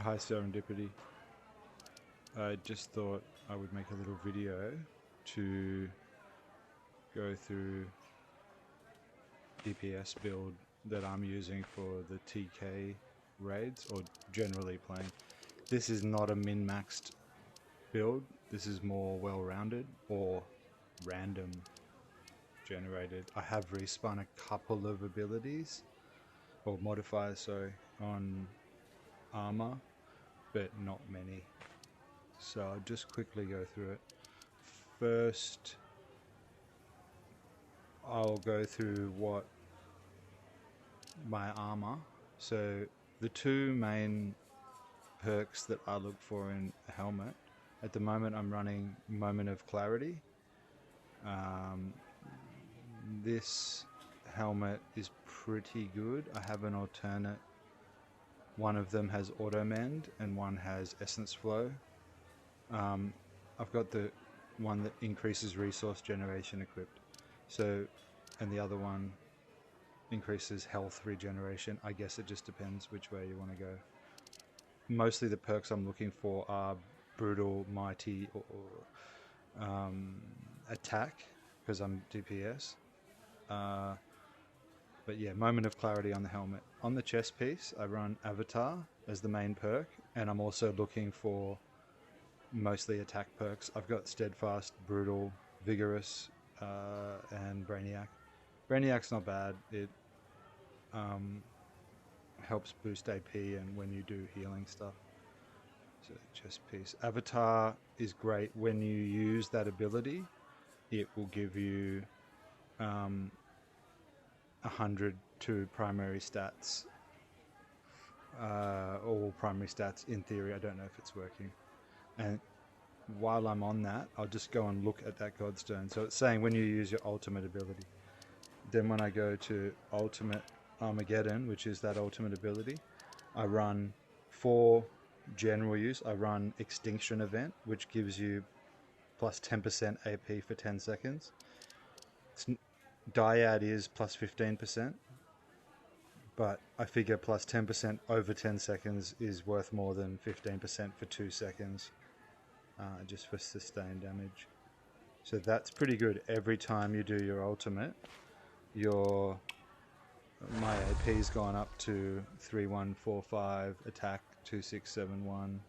High serendipity. I just thought I would make a little video to go through DPS build that I'm using for the TK raids, or generally playing. This is not a min-maxed build, this is more well-rounded or random generated. I have respun a couple of abilities, or modifiers, sorry, on armour, but not many. So I'll just quickly go through it. First, I'll go through what my armour. So the two main perks that I look for in a helmet. At the moment I'm running Moment of Clarity. This helmet is pretty good. I have an alternate. One of them has auto mend and one has essence flow. I've got the one that increases resource generation equipped. So, and the other one increases health regeneration. I guess it just depends which way you want to go. Mostly the perks I'm looking for are brutal, mighty, or attack, because I'm DPS. But yeah, Moment of Clarity on the helmet. On the chest piece, I run Avatar as the main perk, and I'm also looking for mostly attack perks. I've got Steadfast, Brutal, Vigorous, and Brainiac. Brainiac's not bad. It helps boost AP and when you do healing stuff. So chest piece. Avatar is great when you use that ability. It will give you 102 primary stats. All primary stats in theory. I don't know if it's working. And while I'm on that, I'll just go and look at that godstone. So it's saying when you use your ultimate ability. Then when I go to Ultimate Armageddon, which is that ultimate ability, I run for general use. I run Extinction Event, which gives you plus 10% AP for 10 seconds. Dyad is plus 15%, but I figure plus 10% over 10 seconds is worth more than 15% for 2 seconds, just for sustained damage. So that's pretty good. Every time you do your ultimate, my AP's gone up to 3145, attack 2671.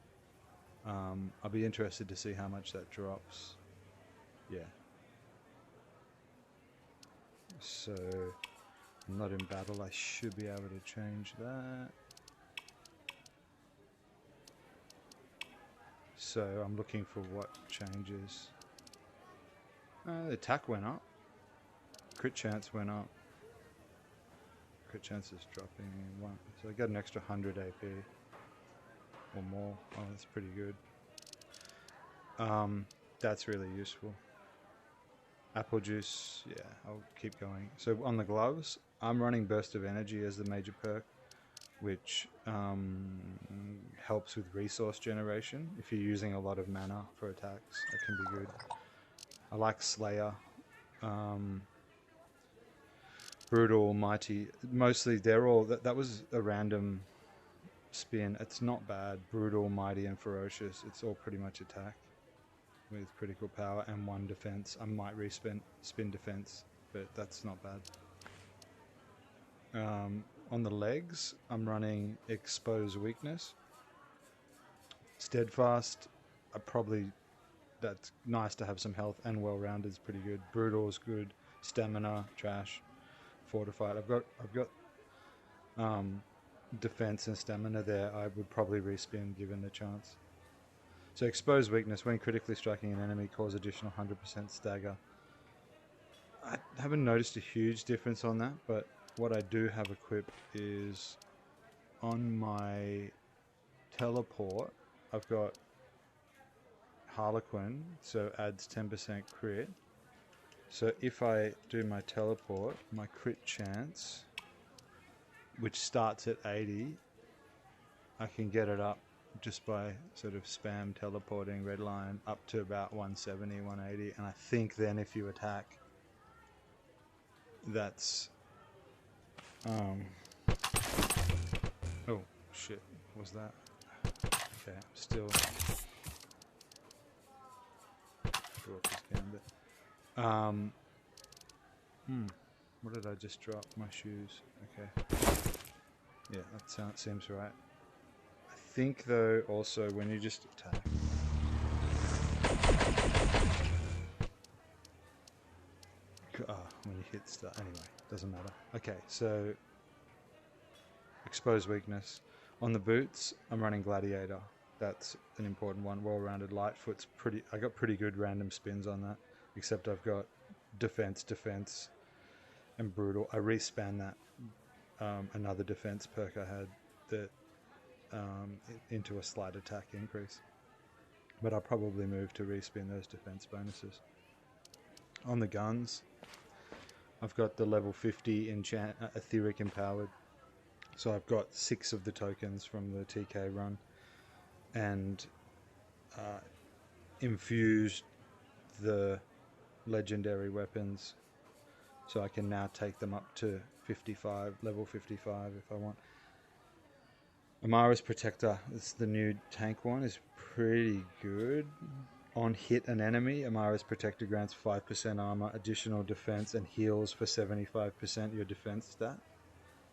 I'll be interested to see how much that drops. Yeah. So I'm not in battle, I should be able to change that. So I'm looking for what changes. The attack went up. Crit chance went up. Crit chance is dropping in 1. So I got an extra 100 AP or more. Oh, that's pretty good. That's really useful. Apple juice, yeah, I'll keep going. So on the gloves, I'm running Burst of Energy as the major perk, which helps with resource generation. If you're using a lot of mana for attacks, that can be good. I like Slayer. Brutal, Mighty, mostly they're all, that was a random spin. It's not bad. Brutal, Mighty and Ferocious, it's all pretty much attack with critical power and 1 defense. I might spin defense, but that's not bad. On the legs, I'm running Expose Weakness. Steadfast, that's nice to have some health, and well-rounded is pretty good. Brutal is good. Stamina, trash. Fortified. I've got defense and stamina there. I would probably respin given the chance. So Expose Weakness, when critically striking an enemy, cause additional 100% stagger. I haven't noticed a huge difference on that, but what I do have equipped is on my teleport, I've got Harlequin, so adds 10% crit. So if I do my teleport, my crit chance, which starts at 80, I can get it up just by sort of spam teleporting red line up to about 170, 180. And I think then if you attack, that's... oh, shit. What was that? Okay, I'm still... Walker's Gambit. What did I just drop? My shoes. Okay. Yeah, that seems right. I think though also when you just attack. When you hit stuff. Anyway, doesn't matter. Okay, so expose weakness. On the boots, I'm running Gladiator. That's an important one. Well-rounded Lightfoot's pretty. I got pretty good random spins on that. Except I've got defense, and brutal. I respan that another defense perk I had that into a slight attack increase. But I'll probably move to respin those defense bonuses. On the guns, I've got the level 50 Etheric Empowered. So I've got 6 of the tokens from the TK run and infused the legendary weapons, so I can now take them up to 55, level 55 if I want. Amara's Protector, it's the new tank one, is pretty good. On hit an enemy, Amara's Protector grants 5% armor, additional defense, and heals for 75% your defense stat,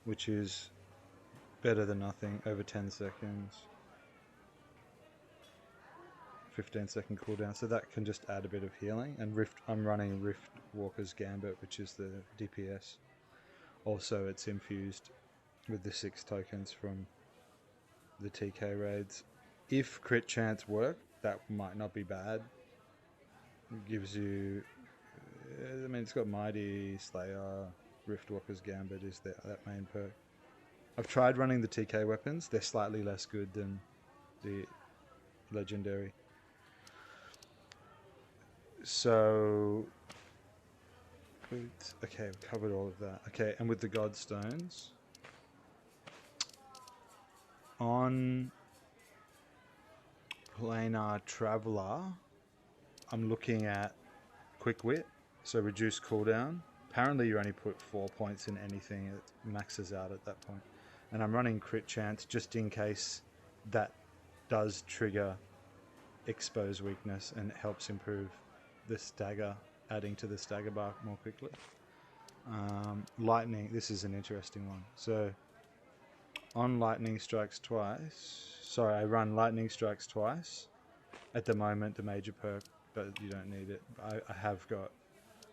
which is better than nothing over 10 seconds. 15-second cooldown, so that can just add a bit of healing. And Rift, I'm running Rift Walker's Gambit, which is the DPS. Also, it's infused with the 6 tokens from the TK raids. If crit chance work, that might not be bad. It gives you, I mean, it's got Mighty, Slayer, Rift Walker's Gambit is that main perk. I've tried running the TK weapons. They're slightly less good than the legendary. So, okay, we've covered all of that. Okay, and with the godstones, on Planar Traveler, I'm looking at Quick Wit, so reduce cooldown. Apparently you only put 4 points in anything, it maxes out at that point. And I'm running crit chance just in case that does trigger expose weakness and it helps improve the stagger, adding to the stagger bar more quickly. Lightning, this is an interesting one. So on Lightning Strikes Twice, sorry, I run Lightning Strikes Twice. At the moment, the major perk, but you don't need it. I have got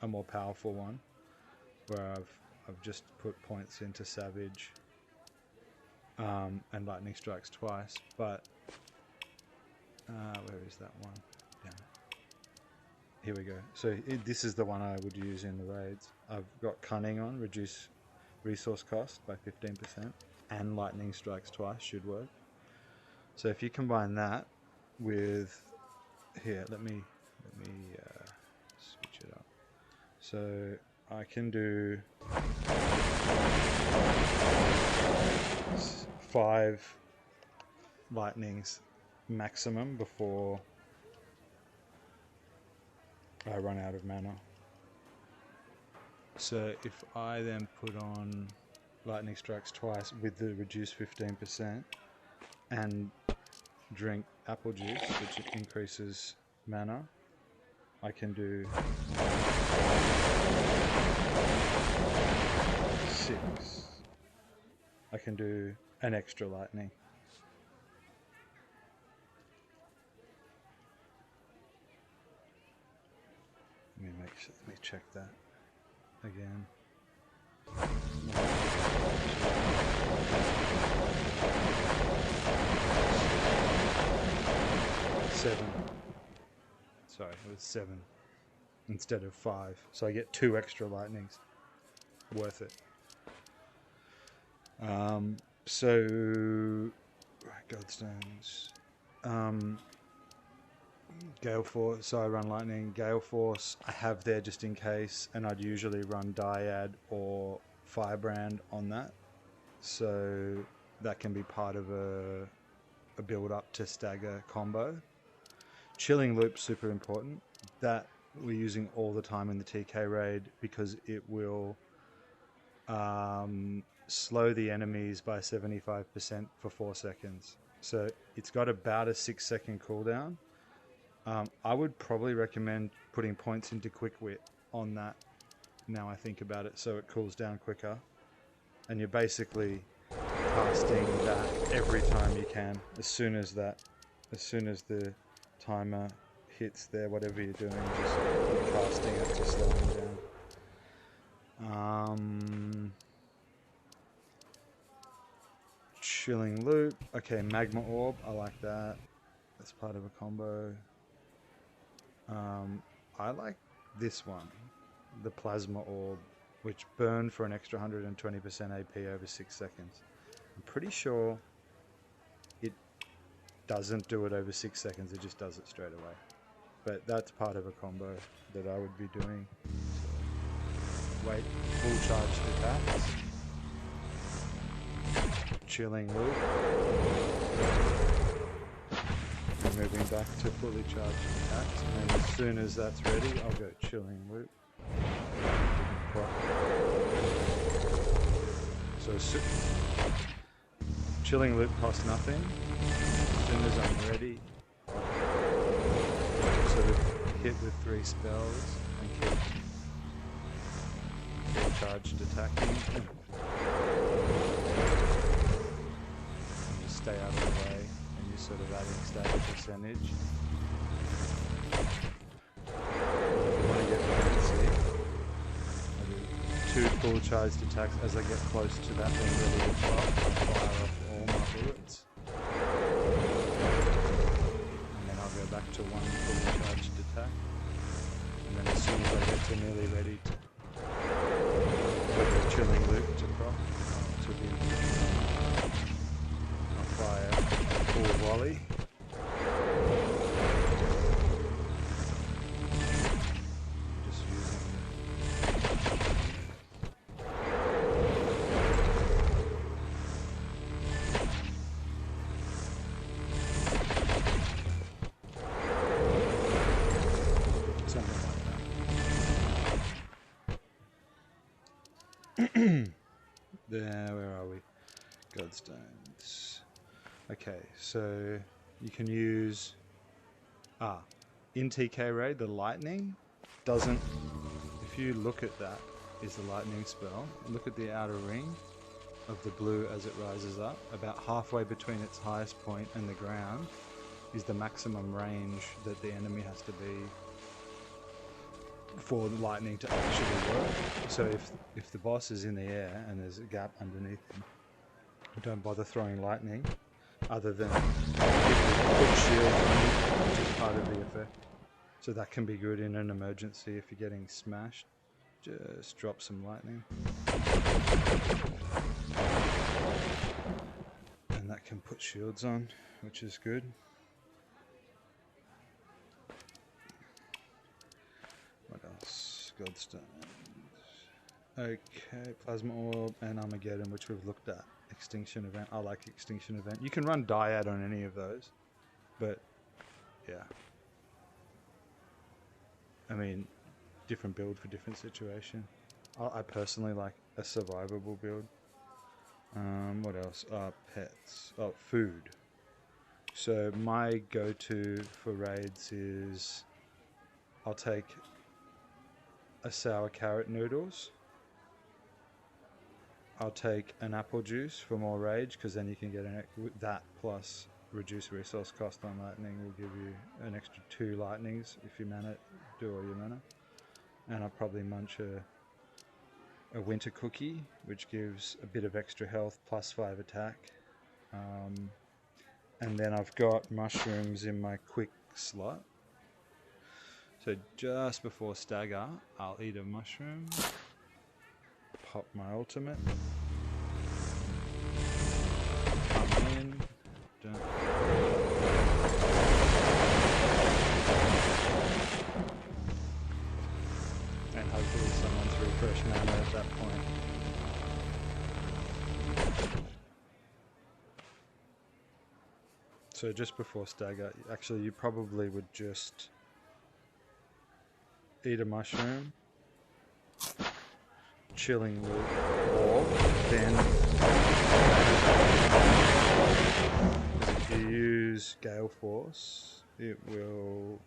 a more powerful one where I've just put points into Savage and Lightning Strikes Twice, but where is that one? Yeah. Here we go. So this is the one I would use in the raids. I've got Cunning on, reduce resource cost by 15%, and Lightning Strikes Twice should work. So if you combine that with, here, let me switch it up. So I can do 5 lightnings maximum before I run out of mana. So if I then put on Lightning Strikes Twice with the reduced 15% and drink apple juice, which increases mana, I can do 6. I can do an extra lightning. Let me check that again. 7. Sorry, it was 7 instead of 5. So I get 2 extra lightnings. Worth it. So, right, Godstones. Gale Force, so I run Lightning. Gale Force, I have there just in case, and I'd usually run Dyad or Firebrand on that. So that can be part of a build up to stagger combo. Chilling Loop, super important. That we're using all the time in the TK raid because it will slow the enemies by 75% for 4 seconds. So it's got about a 6-second cooldown. I would probably recommend putting points into quick wit on that, now I think about it, so it cools down quicker. And you're basically casting that every time you can. As soon as the timer hits there, whatever you're doing, just you're casting it to slow them down. Chilling loop. Okay, magma orb. I like that. That's part of a combo. I like this one, the plasma orb, which burn for an extra 120% AP over 6 seconds. I'm pretty sure it doesn't do it over 6 seconds, it just does it straight away. But that's part of a combo that I would be doing. So, wait, full charged attacks. Chilling loop. And moving back to fully charged attacks. And as soon as that's ready, I'll go chilling loop. So chilling loop costs nothing. As soon as I'm ready, I'll sort of hit with 3 spells and keep full charged attacking. And just stay out of the way, and you're sort of adding static percentage. If you want to get fancy, I do 2 full charged attacks. As I get close to that being ready to fire, I fire off all my bullets. And then I'll go back to 1 fully charged attack. And then as soon as I get to nearly ready to put the chilling loop to proc, I'll fire a full volley. Just using something like that. There, where are we? Godstones. Okay, so you can use in TK raid, the lightning doesn't, if you look at that, is the lightning spell. Look at the outer ring of the blue as it rises up. About halfway between its highest point and the ground is the maximum range that the enemy has to be for the lightning to actually work. So if the boss is in the air and there's a gap underneath him, don't bother throwing lightning, other than put shield on, which is part of the effect. So that can be good in an emergency if you're getting smashed. Just drop some lightning. And that can put shields on, which is good. What else? Godstones. Okay, Plasma Orb and Armageddon, which we've looked at. Extinction Event. I like Extinction Event. You can run Dyad on any of those, but yeah. I mean, different build for different situation. I personally like a survivable build. What else? Pets. Oh, food. So my go-to for raids is I'll take a sour carrot noodles. I'll take an apple juice for more rage, because then you can get that plus reduce resource cost on lightning will give you an extra 2 lightnings if you do all your mana. And I'll probably munch a winter cookie, which gives a bit of extra health plus 5 attack. And then I've got mushrooms in my quick slot. So just before stagger, I'll eat a mushroom, pop my ultimate, come in, and hopefully someone's refresh mana at that point. So just before stagger, actually you probably would just eat a mushroom, chilling loop, or then use Gale Force, it will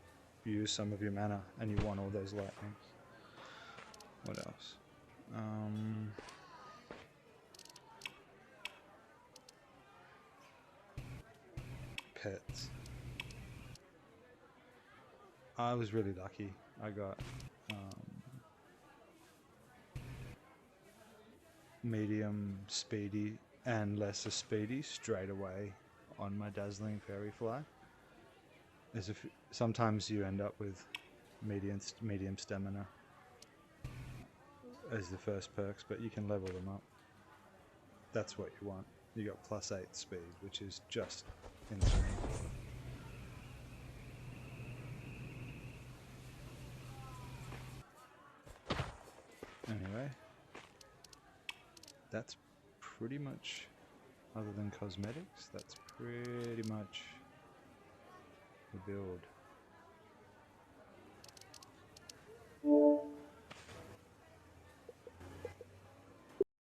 use some of your mana, and you want all those lightnings. What else? Pets. I was really lucky. I got medium speedy and lesser speedy straight away on my dazzling fairy fly. Sometimes you end up with medium stamina as the first perks, but you can level them up. That's what you want. You got +8 speed, which is just insane. Anyway, that's pretty much, other than cosmetics, that's pretty much the build.